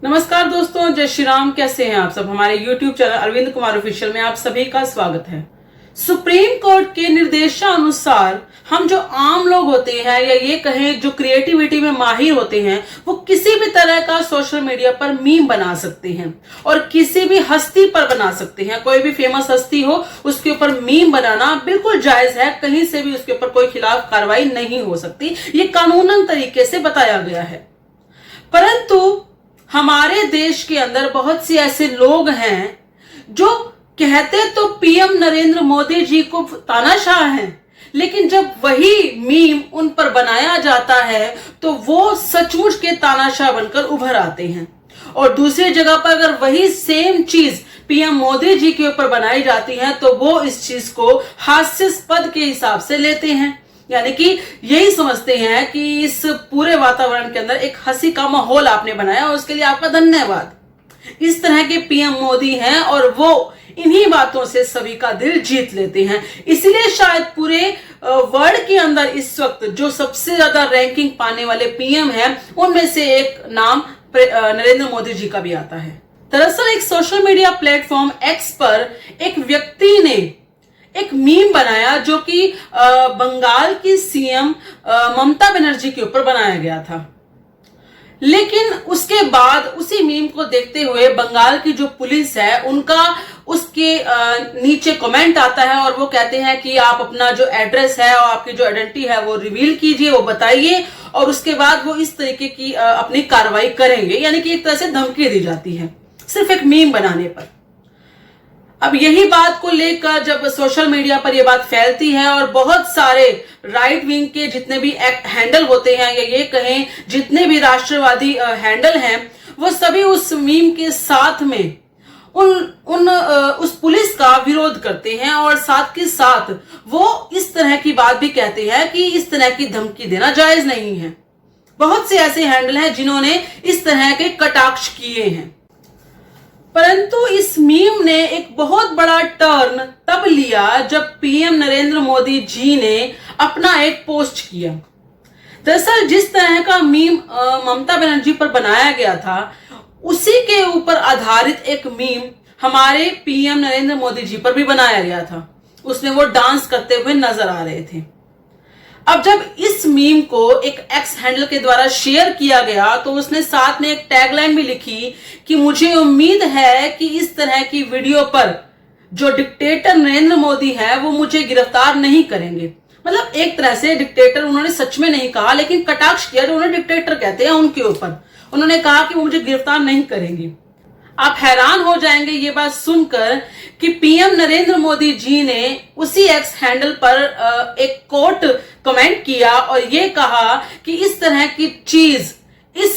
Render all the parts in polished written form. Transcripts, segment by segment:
नमस्कार दोस्तों, जय श्री राम। कैसे हैं आप सब। हमारे YouTube channel Arvind Kumar official में आप सभी का स्वागत है। सुप्रीम कोर्ट के निर्देशानुसार हम जो आम लोग होते हैं या ये कहें जो क्रिएटिविटी में माहिर होते हैं, वो किसी भी तरह का सोशल मीडिया पर मीम बना सकते हैं और किसी भी हस्ती पर बना सकते हैं। कोई भी फेमस हस्ती हो उसके ऊपर मीम बनाना बिल्कुल जायज है, कहीं से भी उसके ऊपर कोई खिलाफ कार्रवाई नहीं हो सकती। ये कानूनन तरीके से बताया गया है। परंतु हमारे देश के अंदर बहुत से ऐसे लोग हैं जो कहते तो पीएम नरेंद्र मोदी जी को तानाशाह हैं, लेकिन जब वही मीम उन पर बनाया जाता है तो वो सचमुच के तानाशाह बनकर उभर आते हैं। और दूसरी जगह पर अगर वही सेम चीज पीएम मोदी जी के ऊपर बनाई जाती है तो वो इस चीज को हास्यास्पद के हिसाब से लेते हैं, यानी कि यही समझते हैं कि इस पूरे वातावरण के अंदर एक हंसी का माहौल आपने बनाया और उसके लिए आपका धन्यवाद। इस तरह के पीएम मोदी हैं और वो इन्हीं बातों से सभी का दिल जीत लेते हैं। इसीलिए शायद पूरे वर्ल्ड के अंदर इस वक्त जो सबसे ज्यादा रैंकिंग पाने वाले पीएम हैं उनमें से एक नाम नरेंद्र मोदी जी का भी आता है। दरअसल एक सोशल मीडिया प्लेटफॉर्म एक्स पर एक व्यक्ति ने एक मीम बनाया जो कि बंगाल की सीएम ममता बनर्जी के ऊपर बनाया गया था। लेकिन उसके बाद उसी मीम को देखते हुए बंगाल की जो पुलिस है उनका उसके नीचे कमेंट आता है और वो कहते हैं कि आप अपना जो एड्रेस है और आपकी जो आइडेंटिटी है वो रिवील कीजिए, वो बताइए, और उसके बाद वो इस तरीके की अपनी कार्रवाई करेंगे। यानी कि एक तरह से धमकी दी जाती है सिर्फ एक मीम बनाने पर। अब यही बात को लेकर जब सोशल मीडिया पर यह बात फैलती है और बहुत सारे राइट विंग के जितने भी हैंडल होते हैं या ये कहें जितने भी राष्ट्रवादी हैंडल हैं, वो सभी उस मीम के साथ में उस पुलिस का विरोध करते हैं और साथ के साथ वो इस तरह की बात भी कहते हैं कि इस तरह की धमकी देना जायज नहीं है। बहुत से ऐसे हैंडल हैं जिन्होंने इस तरह के कटाक्ष किए हैं। परंतु इस मीम ने एक बहुत बड़ा टर्न तब लिया जब पीएम नरेंद्र मोदी जी ने अपना एक पोस्ट किया। दरअसल जिस तरह का मीम ममता बनर्जी पर बनाया गया था उसी के ऊपर आधारित एक मीम हमारे पीएम नरेंद्र मोदी जी पर भी बनाया गया था। उसमें वो डांस करते हुए नजर आ रहे थे। अब जब इस मीम को एक एक्स हैंडल के द्वारा शेयर किया गया तो उसने साथ में एक टैगलाइन भी लिखी कि मुझे उम्मीद है कि इस तरह की वीडियो पर जो डिक्टेटर नरेंद्र मोदी है वो मुझे गिरफ्तार नहीं करेंगे। मतलब एक तरह से डिक्टेटर उन्होंने सच में नहीं कहा, लेकिन कटाक्ष किया जो उन्हें डिक्टेटर कहते हैं उनके ऊपर। उन्होंने कहा कि वो मुझे गिरफ्तार नहीं करेंगे। आप हैरान हो जाएंगे ये बात सुनकर कि पीएम नरेंद्र मोदी जी ने उसी एक्स हैंडल पर एक कोट कमेंट किया और ये कहा कि इस तरह की चीज इस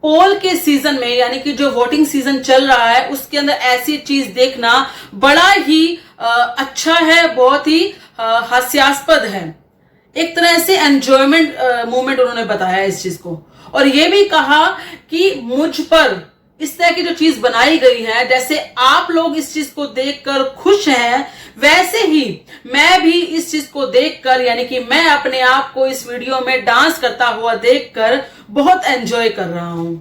पोल के सीजन में, यानी कि जो वोटिंग सीजन चल रहा है उसके अंदर ऐसी चीज देखना बड़ा ही अच्छा है, बहुत ही हास्यास्पद है। एक तरह से एंजॉयमेंट मूवमेंट उन्होंने बताया इस चीज को। और ये भी कहा कि मुझ पर इस तरह की जो चीज बनाई गई है, जैसे आप लोग इस चीज को देखकर खुश हैं वैसे ही मैं भी इस चीज को देखकर, यानी कि मैं अपने आप को इस वीडियो में डांस करता हुआ देखकर बहुत एंजॉय कर रहा हूं।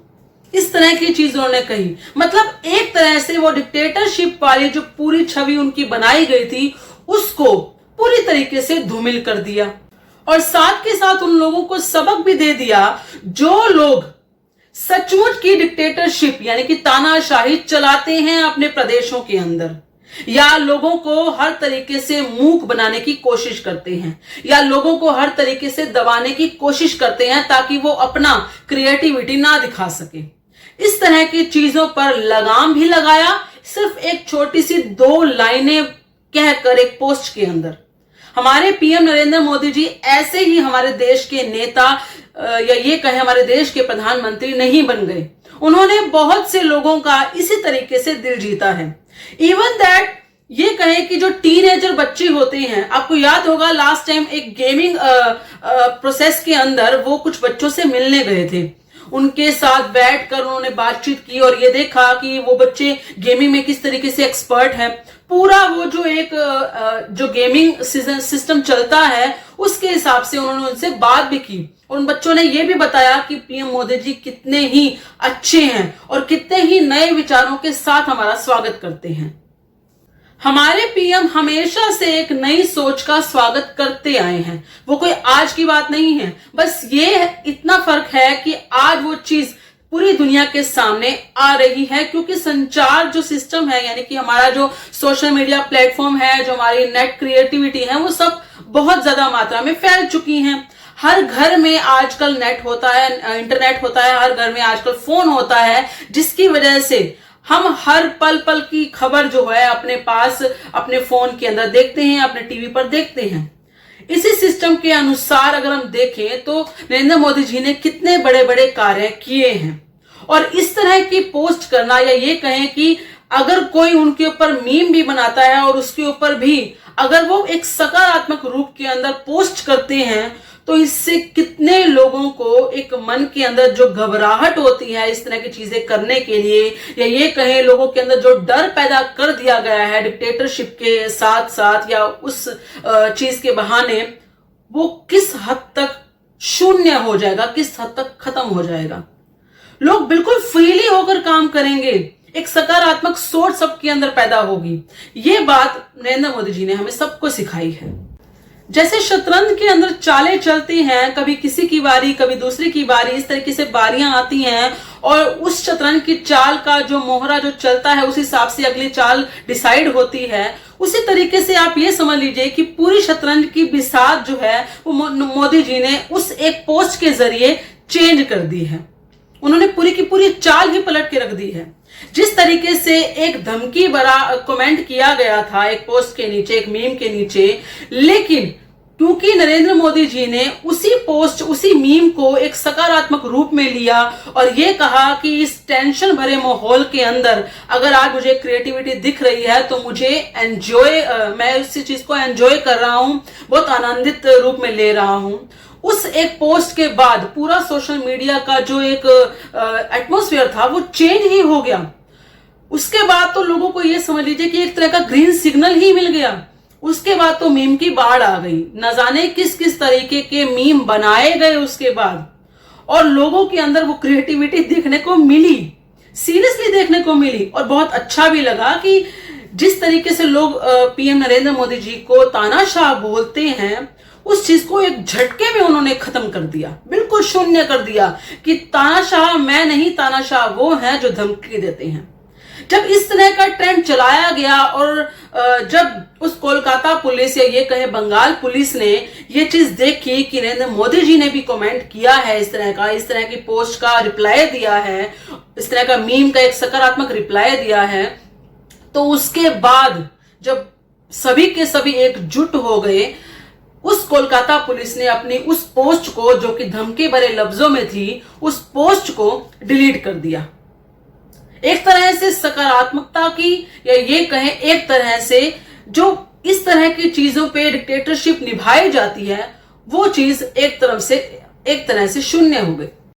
इस तरह की चीज उन्होंने कही। मतलब एक तरह से वो डिक्टेटरशिप वाली जो पूरी छवि उनकी बनाई गई थी उसको पूरी तरीके से धूमिल कर दिया और साथ के साथ उन लोगों को सबक भी दे दिया जो लोग सचमुच की डिक्टेटरशिप यानी कि तानाशाही चलाते हैं अपने प्रदेशों के अंदर, या लोगों को हर तरीके से मूक बनाने की कोशिश करते हैं या लोगों को हर तरीके से दबाने की कोशिश करते हैं ताकि वो अपना क्रिएटिविटी ना दिखा सके। इस तरह की चीजों पर लगाम भी लगाया सिर्फ एक छोटी सी 2 लाइनें कहकर एक पोस्ट के अंदर। हमारे पीएम नरेंद्र मोदी जी ऐसे ही हमारे देश के नेता या ये कहे हमारे देश के प्रधानमंत्री नहीं बन गए। उन्होंने बहुत से लोगों का इसी तरीके से दिल जीता है। इवन दैट ये कहे कि जो टीनेजर बच्चे होते हैं, आपको याद होगा लास्ट टाइम एक गेमिंग प्रोसेस के अंदर वो कुछ बच्चों से मिलने गए थे। उनके साथ बैठकर उन्होंने बातचीत की और ये देखा कि वो बच्चे गेमिंग में किस तरीके से एक्सपर्ट हैं। पूरा वो जो एक जो गेमिंग सिस्टम चलता है उसके हिसाब से उन्होंने उनसे बात भी की और उन बच्चों ने ये भी बताया कि पीएम मोदी जी कितने ही अच्छे हैं और कितने ही नए विचारों के साथ हमारा स्वागत करते हैं। हमारे पीएम हमेशा से एक नई सोच का स्वागत करते आए हैं। वो कोई आज की बात नहीं है, बस ये इतना फर्क है कि आज वो चीज पूरी दुनिया के सामने आ रही है, क्योंकि संचार जो सिस्टम है, यानी कि हमारा जो सोशल मीडिया प्लेटफॉर्म है, जो हमारी नेट क्रिएटिविटी है, वो सब बहुत ज्यादा मात्रा में फैल चुकी हैं। हर घर में आजकल नेट होता है, इंटरनेट होता है, हर घर में आजकल फोन होता है, जिसकी वजह से हम हर पल पल की खबर जो है अपने पास अपने फोन के अंदर देखते हैं, अपने टीवी पर देखते हैं। इसी सिस्टम के अनुसार अगर हम देखें तो नरेंद्र मोदी जी ने कितने बड़े बड़े कार्य किए हैं और इस तरह की पोस्ट करना, या ये कहें कि अगर कोई उनके ऊपर मीम भी बनाता है और उसके ऊपर भी अगर वो एक सकारात्मक रूप के अंदर पोस्ट करते हैं, तो इससे कितने लोगों को एक मन के अंदर जो घबराहट होती है इस तरह की चीजें करने के लिए, या ये कहें लोगों के अंदर जो डर पैदा कर दिया गया है डिक्टेटरशिप के साथ साथ या उस चीज के बहाने, वो किस हद तक शून्य हो जाएगा, किस हद तक खत्म हो जाएगा। लोग बिल्कुल फ्रीली होकर काम करेंगे, एक सकारात्मक सोच सबके अंदर पैदा होगी। ये बात नरेंद्र मोदी जी ने हमें सबको सिखाई है। जैसे शतरंज के अंदर चालें चलती हैं, कभी किसी की बारी कभी दूसरी की बारी, इस तरीके से बारियां आती हैं और उस शतरंज की चाल का जो मोहरा जो चलता है उस हिसाब से अगली चाल डिसाइड होती है। उसी तरीके से आप ये समझ लीजिए कि पूरी शतरंज की बिसात जो है वो मोदी जी ने उस एक पोस्ट के जरिए चेंज कर दी है। उन्होंने पूरी की पूरी चाल ही पलट के रख दी है। जिस तरीके से एक धमकी भरा कमेंट किया गया था एक पोस्ट के नीचे, एक मीम के नीचे, लेकिन क्योंकि नरेंद्र मोदी जी ने उसी पोस्ट उसी मीम को एक सकारात्मक रूप में लिया और ये कहा कि इस टेंशन भरे माहौल के अंदर अगर आज मुझे क्रिएटिविटी दिख रही है तो मुझे एंजॉय, मैं इस चीज को एंजॉय कर रहा हूं, बहुत आनंदित रूप में ले रहा हूं। उस एक पोस्ट के बाद पूरा सोशल मीडिया का जो एक एटमॉस्फेयर था वो चेंज ही हो गया। उसके बाद तो लोगों को ये समझ लीजिए कि एक तरह का ग्रीन सिग्नल ही मिल गया। उसके बाद तो मीम की बाढ़ आ गई, न जाने किस किस तरीके के मीम बनाए गए उसके बाद, और लोगों के अंदर वो क्रिएटिविटी देखने को मिली, सीरियसली देखने को मिली। और बहुत अच्छा भी लगा कि जिस तरीके से लोग पीएम नरेंद्र मोदी जी को तानाशाह बोलते हैं, उस चीज को एक झटके में उन्होंने खत्म कर दिया, बिल्कुल शून्य कर दिया कि तानाशाह मैं नहीं, तानाशाह वो हैं जो धमकी देते हैं। जब इस तरह का ट्रेंड चलाया गया और जब उस कोलकाता पुलिस या ये कहे बंगाल पुलिस ने ये चीज देखी कि नरेंद्र मोदी जी ने भी कमेंट किया है इस तरह की पोस्ट का रिप्लाई दिया है, इस तरह का मीम का एक सकारात्मक रिप्लाई दिया है, तो उसके बाद जब सभी के सभी एकजुट हो गए, उस कोलकाता पुलिस ने अपनी उस पोस्ट को जो कि धमकी भरे लफ्जों में थी, उस पोस्ट को डिलीट कर दिया। एक तरह से सकारात्मकता की, या ये कहें एक तरह से जो इस तरह की चीजों पे डिक्टेटरशिप निभाई जाती है, वो चीज एक तरह से शून्य हो गई।